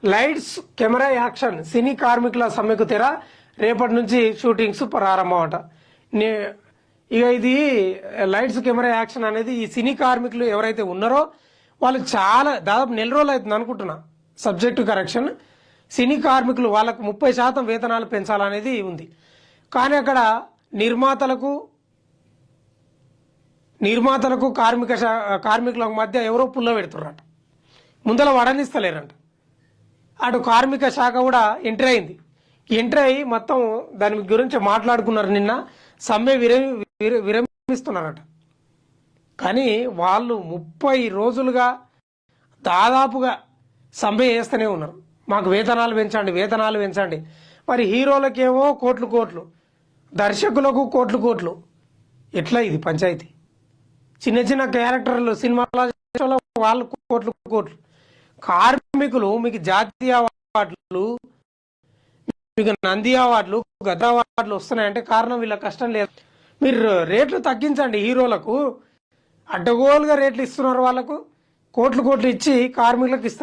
Lights camera action సినీ కార్మికుల సమ్మెకు తెర రేపటి నుంచి షూటింగ్స్ ప్రారంభం అట. ఇక ఇది లైట్స్ కెమెరా యాక్షన్ అనేది ఈ సినీ కార్మికులు ఎవరైతే ఉన్నారో వాళ్ళు చాలా దాదాపు నెల రోజులు అవుతుంది అనుకుంటున్నా. Subject correction. సినీ కార్మికులు వాళ్ళకు 30% వేతనాలు పెంచాలనేది ఉంది. కానీ అక్కడ నిర్మాతలకు కార్మికుల మధ్య ఎవరో పుల్ల పెడుతున్నారట. ముందల వడనిస్తలేరంట. అటు కార్మిక శాఖ కూడా ఎంట్రీ అయింది. ఎంట్రీ అయ్యి మొత్తం దాని గురించి మాట్లాడుకున్నారు. నిన్న సమ్మె విరమిస్తున్నారట. కానీ వాళ్ళు 30 రోజులుగా దాదాపుగా సమ్మె చేస్తూనే ఉన్నారు. మాకు వేతనాలు పెంచండి. మరి హీరోలకేమో కోట్లు, దర్శకులకు కోట్లు. ఎట్లా ఇది పంచాయతీ? చిన్న చిన్న క్యారెక్టర్లు సినిమాల వాళ్ళు కోట్లు. కార్మికులు మీకు జాతీయ అవార్డులు, మీకు నంది అవార్డులు, గద్ద అవార్డులు వస్తున్నాయంటే కారణం వీళ్ళ కష్టం లేదు. మీరు రేట్లు తగ్గించండి. హీరోలకు అడ్డగోలుగా రేట్లు ఇస్తున్నారు. వాళ్ళకు కోట్లు ఇచ్చి కార్మికులకు ఇస్తారు.